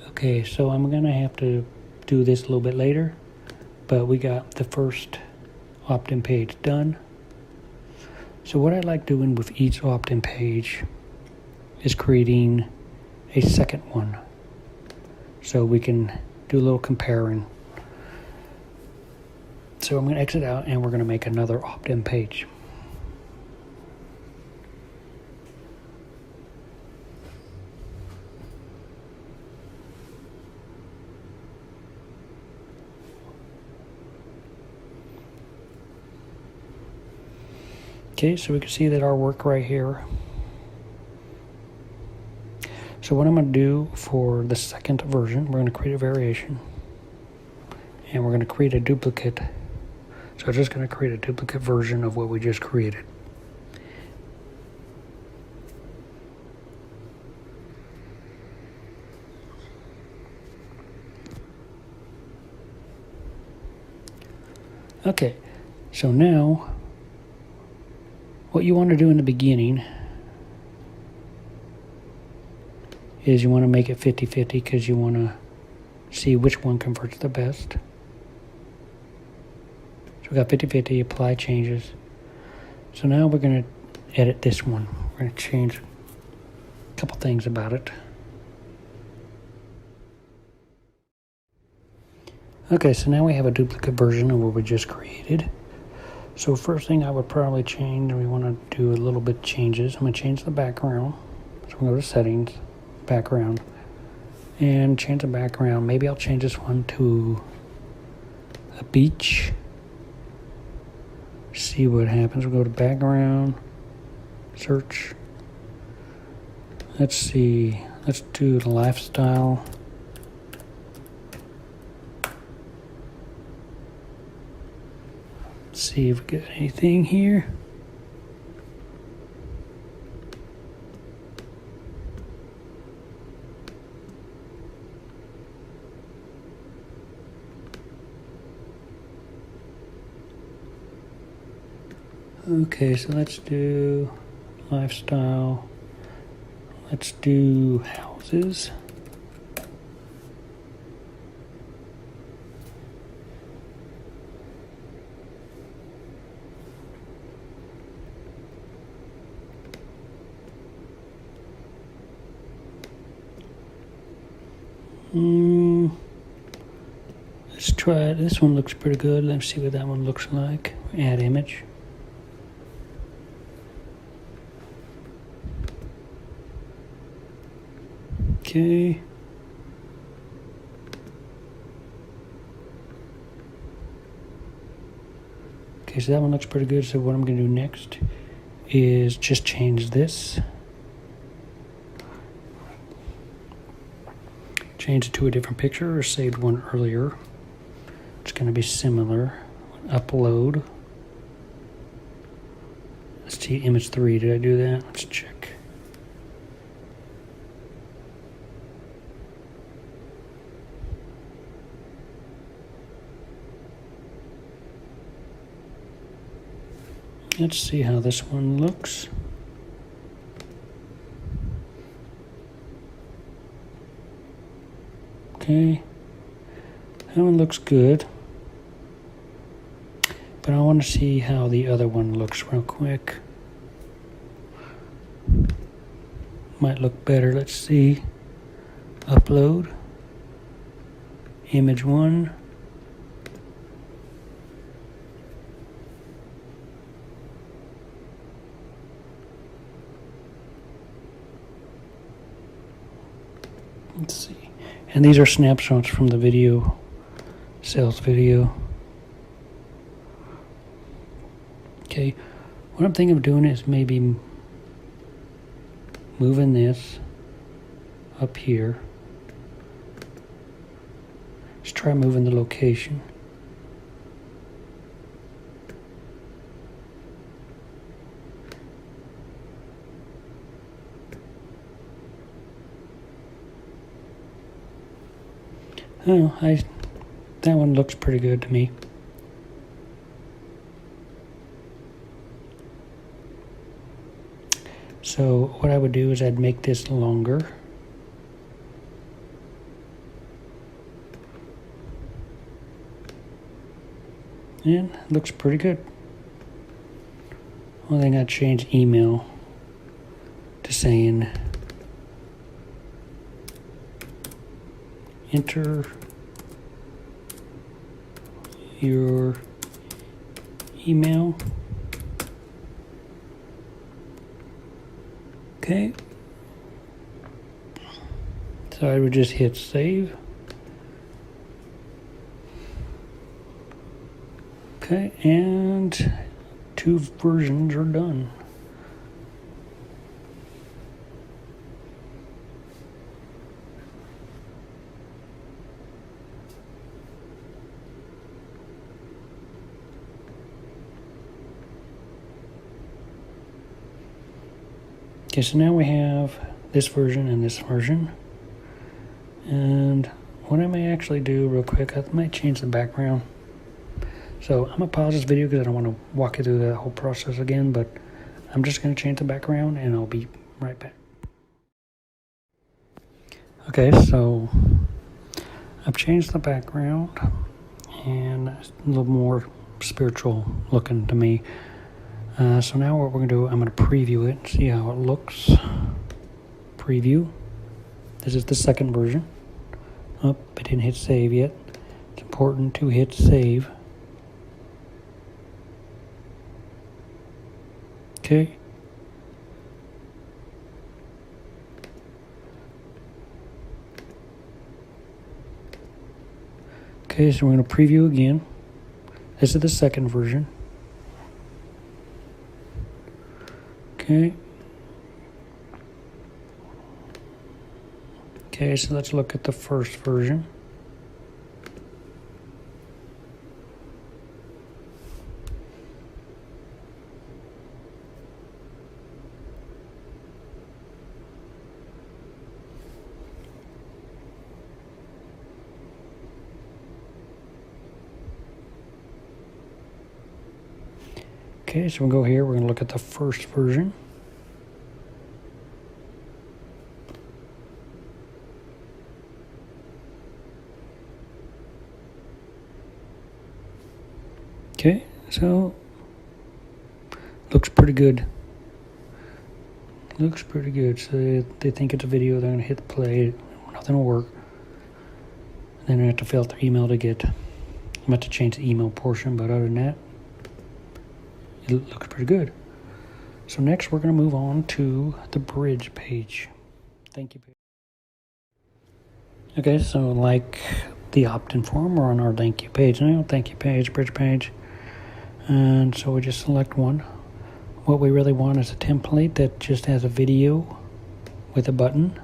Okay, so I'm going to have to do this a little bit later, but we got the first opt-in page done. So what I like doing with each opt-in page is creating a second one, so we can do a little comparing. So I'm going to exit out, and we're going to make another opt-in page. Okay, so we can see that our work right here. So what I'm going to do for the second version, we're going to create a variation, and we're going to create a duplicate. So I'm just going to create a duplicate version of what we just created. Okay, so now what you want to do in the beginning is you want to make it 50-50 because you want to see which one converts the best. So we got 50-50, apply changes. So now we're going to edit this one. We're going to change a couple things about it. Okay, so now we have a duplicate version of what we just created. So first thing I would probably change, we want to do a little bit changes. I'm going to change the background. So I'm going to go to settings, background, and change the background. Maybe I'll change this one to a beach. See what happens. We'll go to background, search. Let's see. Let's do the lifestyle. See if we got anything here. Okay, so let's do lifestyle. Let's do houses. Let's try it. This one looks pretty good. Let's see what that one looks like. Add image. Okay. Okay, so that one looks pretty good. So what I'm going to do next is just change this. Change it to a different picture or saved one earlier. It's going to be similar. Upload. Let's see, image 3. Did I do that? Let's check. Let's see how this one looks. Okay, that one looks good, but I want to see how the other one looks real quick. Might look better. Let's see. Upload. Image 1. Let's see. And these are snapshots from the video, sales video. Okay, what I'm thinking of doing is maybe moving this up here. Let's try moving the location. Oh, that one looks pretty good to me. So what I would do is I'd make this longer. And it looks pretty good. One thing I'd change email to saying enter your email. Okay. So I would just hit save. Okay, and 2 versions are done. Okay, so now we have this version and this version. And what I may actually do real quick, I might change the background. So I'm going to pause this video because I don't want to walk you through the whole process again, but I'm just going to change the background and I'll be right back. Okay, so I've changed the background and it's a little more spiritual looking to me. So now what we're going to do, I'm going to preview it, see how it looks. Preview. This is the second version. Oh, I didn't hit save yet. It's important to hit save. Okay. Okay, so we're going to preview again. This is the second version. Okay. Okay, so let's look at the first version. Okay, so we'll go here. We're going to look at the first version. Okay, so looks pretty good. Looks pretty good. So they think it's a video. They're going to hit play. Nothing will work. Then I have to fill out their email to get. I'm about to change the email portion, but other than that, it looks pretty good. So next we're going to move on to the bridge page. Thank you. Okay, so like the opt-in form, we're on our thank you page now. Thank you page, bridge page. And so we just select one. What we really want is a template that just has a video with a button.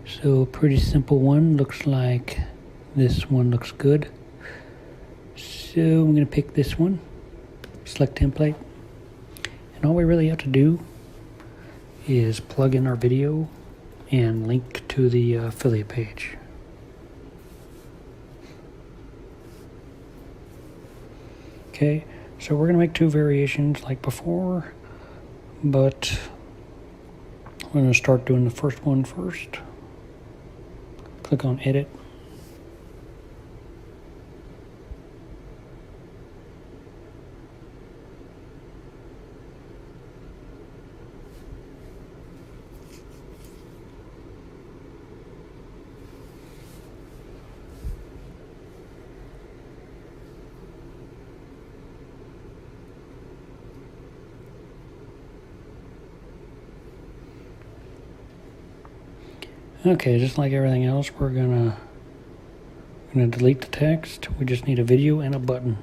So pretty simple one, looks like this one looks good. So I'm going to pick this one, select template. And all we really have to do is plug in our video and link to the affiliate page. Okay, so we're going to make two variations like before, but we're going to start doing the first one first. Click on edit. Okay, just like everything else, we're gonna delete the text. We just need a video and a button.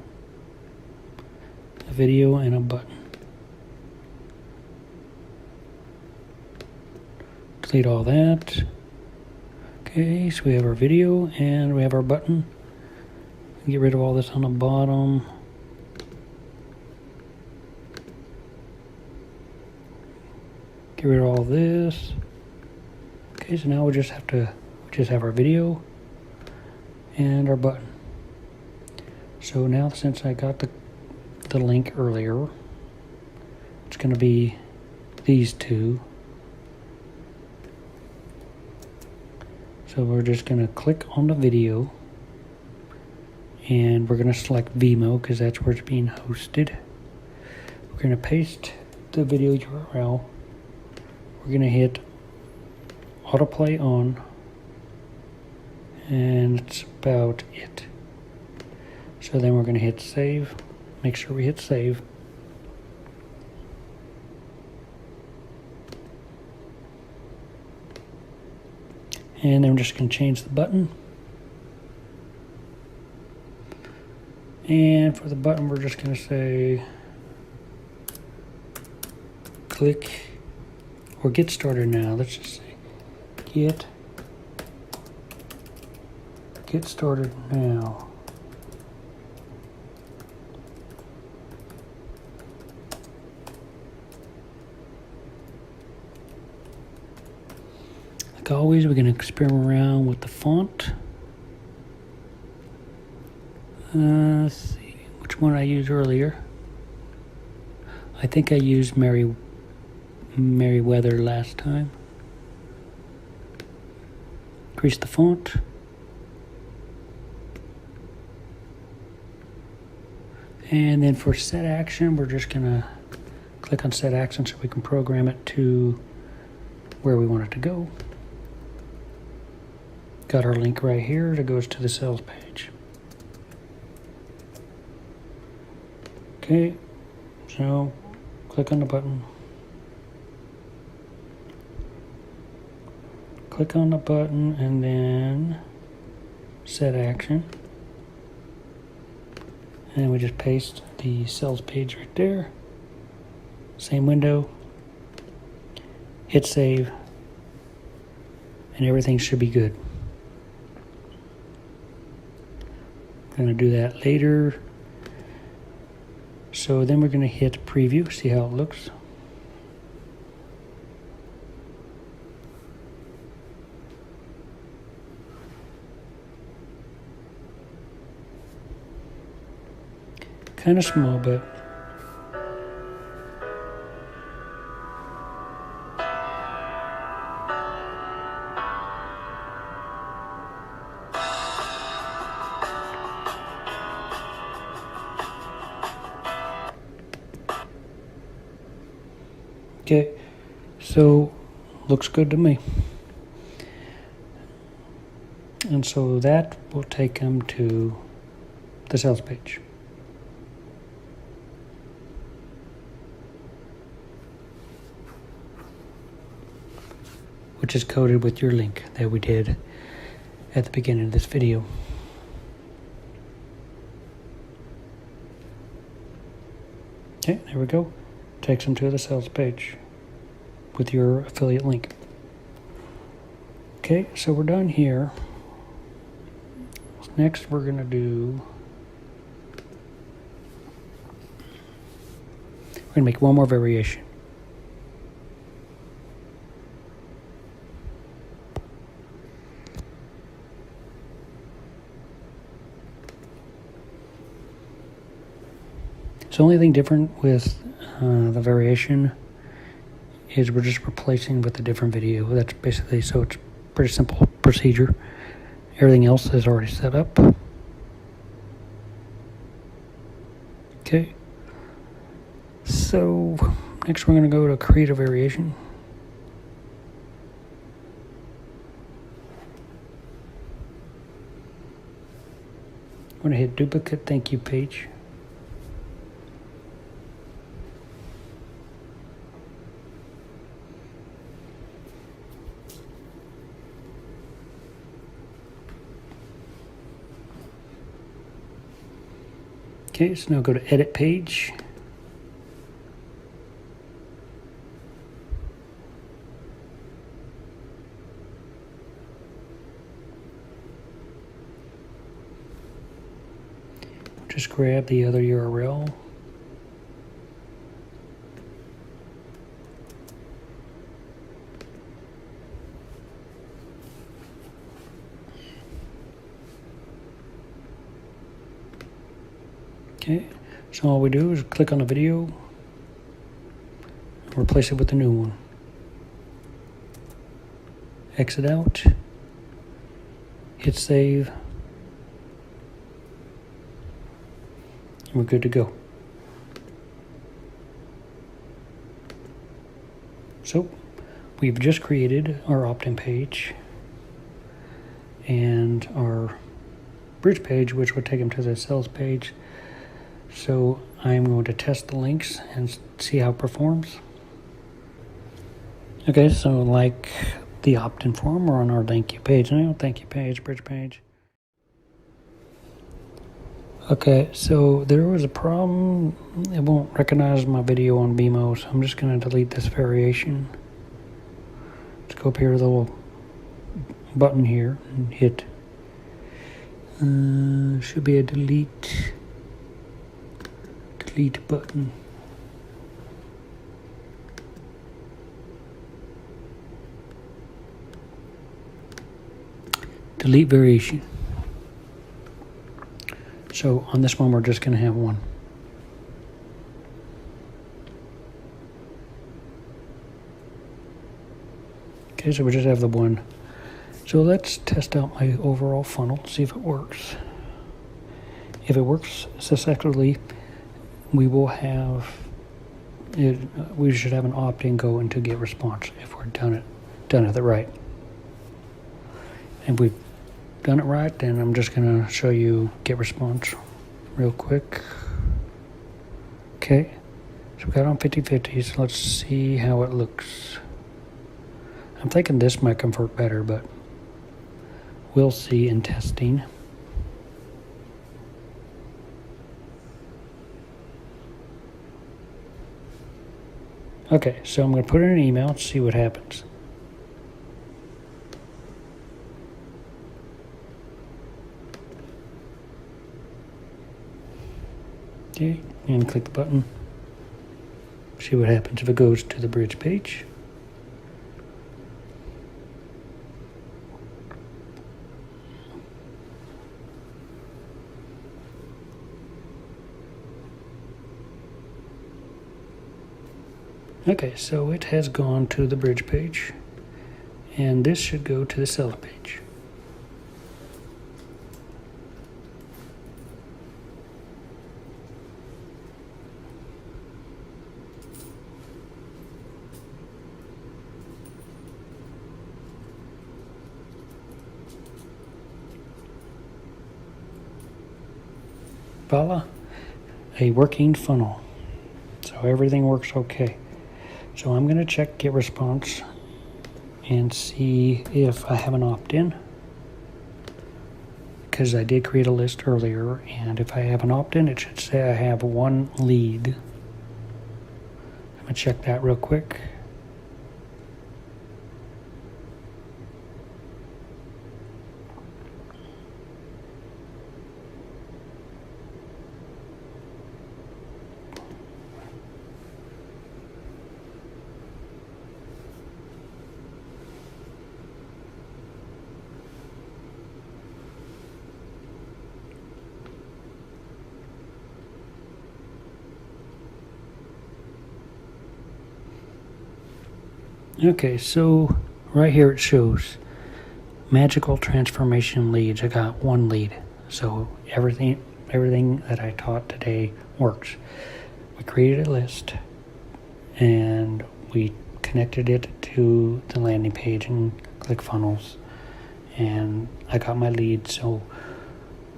A video and a button. Delete all that. Okay, so we have our video and we have our button. Get rid of all this on the bottom. Get rid of all this. Okay, so now we just have our video and our button. So now since I got the link earlier, it's going to be these two. So we're just going to click on the video and we're going to select Vimeo because that's where it's being hosted. We're going to paste the video URL. We're going to hit autoplay on, and it's about it. So then we're going to hit save. Make sure we hit save. And then we're just going to change the button. And for the button, we're just going to say click or get started now. Let's just say get started now. Like always, we're going to experiment around with the font. Let's see which one I used earlier. I think I used Merriweather last time. Increase the font. And then for set action, we're just going to click on set action so we can program it to where we want it to go. Got our link right here that goes to the sales page. Okay, so click on the button. Click on the button and then set action. And we just paste the sales page right there. Same window. Hit save. And everything should be good. I'm going to do that later. So then we're going to hit preview, see how it looks. Kind of small, but okay, so looks good to me. And so that will take them to the sales page. Which is coded with your link that we did at the beginning of this video. Okay, there we go. Takes them to the sales page with your affiliate link. Okay, so we're done here. Next, we're going to make one more variation. So the only thing different with the variation is we're just replacing with a different video. That's basically, so it's pretty simple procedure. Everything else is already set up. Okay. So next we're going to go to create a variation. I'm going to hit duplicate thank you page. Okay, so now go to edit page. Just grab the other URL. Okay, so all we do is click on the video, replace it with a new one. Exit out, hit save, and we're good to go. So we've just created our opt-in page and our bridge page, which would take them to the sales page. So I'm going to test the links and see how it performs. Okay, so like the opt-in form, we're on our thank you page now. Thank you page, bridge page. Okay, so there was a problem. It won't recognize my video on BMO, so I'm just going to delete this variation. Let's go up here to the little button here and hit. Should be a delete button. Delete variation. So on this one, we're just going to have one. Okay, so we just have the one. So let's test out my overall funnel, see if it works. If it works successfully, we will have it. We should have an opt-in go into get response if we're done it right. And we've done it right, then I'm just going to show you get response real quick. Okay, so we got on 50/50, so let's see how it looks. I'm thinking this might convert better, but we'll see in testing. Okay, so I'm going to put in an email and see what happens. Okay, and click the button. See what happens if it goes to the bridge page. Okay, so it has gone to the bridge page, and this should go to the sales page. Voila, a working funnel. So everything works okay. So I'm going to check get response and see if I have an opt-in, because I did create a list earlier, and if I have an opt-in, it should say I have one lead gonna check that real quick. Okay, so right here it shows magical transformation leads. I got one lead, so everything that I taught today works. We created a list and we connected it to the landing page in ClickFunnels, and I got my lead. So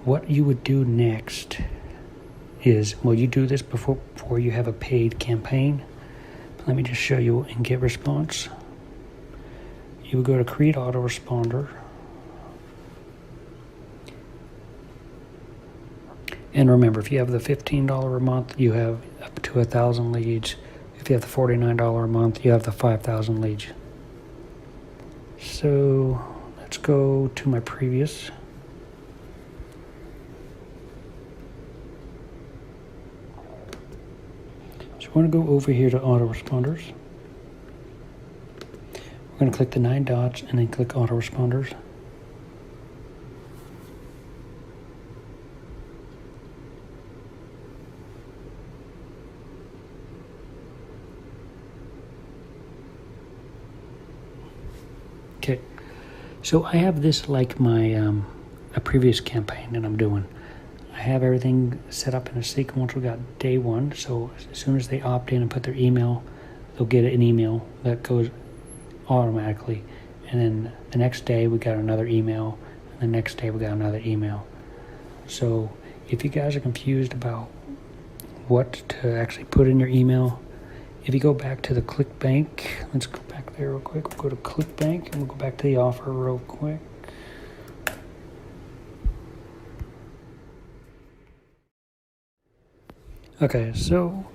what you would do next is, well, you do this before you have a paid campaign. Let me just show you in Get Response. You would go to Create Autoresponder. And remember, if you have the $15 a month, you have up to 1,000 leads. If you have the $49 a month, you have the 5,000 leads. So let's go to my previous. So I want to go over here to autoresponders. We're going to click the 9 dots and then click autoresponders. Okay, so I have this like my a previous campaign that I'm doing. I have everything set up in a sequence. We got day one, so as soon as they opt in and put their email, they'll get an email that goes automatically. And then the next day we got another email, and the next day we got another email. So if you guys are confused about what to actually put in your email, if you go back to the Clickbank, let's go back there real quick. We'll go to Clickbank and we'll go back to the offer real quick. Okay, so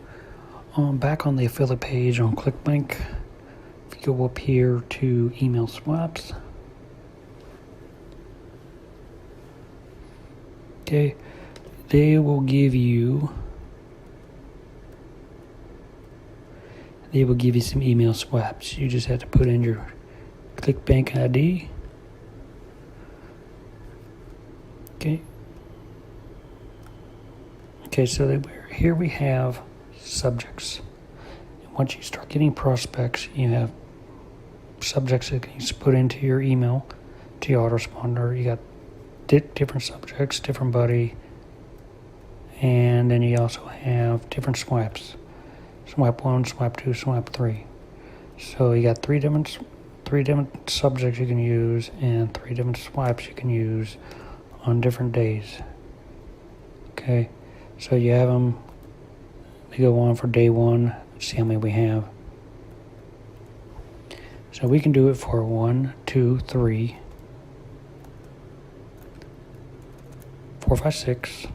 back on the affiliate page on Clickbank, if you go up here to email swaps, okay, they will give you some email swaps. You just have to put in your Clickbank ID. Okay, so here we have subjects. And once you start getting prospects, you have subjects that you can put into your email, to your autoresponder. You got different subjects, different buddy, and then you also have different swipes. Swipe 1, swipe 2, swipe 3. So you got three different subjects you can use and 3 different swipes you can use on different days. Okay, so you have them. They go on for day 1. Let's see how many we have. So we can do it for 1, 2, 3, 4, 5, 6,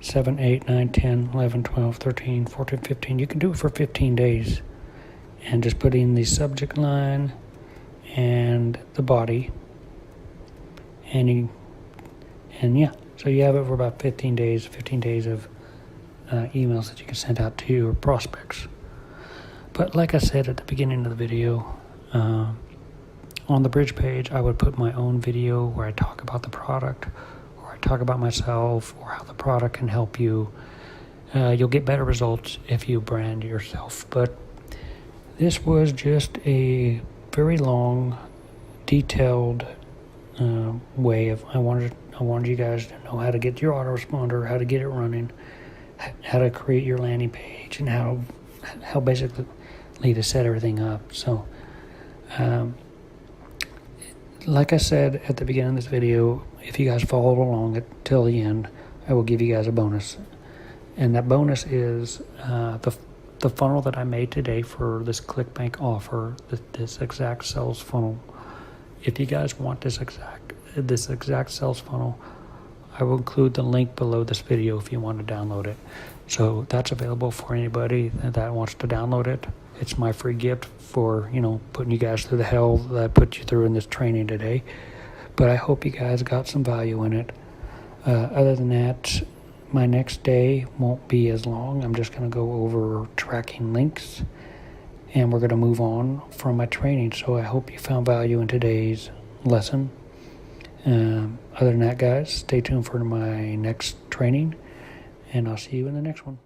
7, 8, 9, 10, 11, 12, 13, 14, 15. You can do it for 15 days. And just put in the subject line and the body. And yeah, so you have it for about 15 days of emails that you can send out to your prospects. But like I said at the beginning of the video, on the bridge page, I would put my own video where I talk about the product, or I talk about myself, or how the product can help you. You'll get better results if you brand yourself. But this was just a very long, detailed way of I wanted you guys to know how to get your autoresponder, how to get it running, how to create your landing page, and how basically to set everything up. So like I said at the beginning of this video, if you guys follow along till the end, I will give you guys a bonus. And that bonus is the funnel that I made today for this Clickbank offer, this exact sales funnel. If you guys want this exact sales funnel, I will include the link below this video if you want to download it. So that's available for anybody that wants to download it. It's my free gift for, putting you guys through the hell that I put you through in this training today. But I hope you guys got some value in it. Other than that, my next day won't be as long. I'm just going to go over tracking links, and we're going to move on from my training. So I hope you found value in today's lesson. Other than that, guys, stay tuned for my next training, and I'll see you in the next one.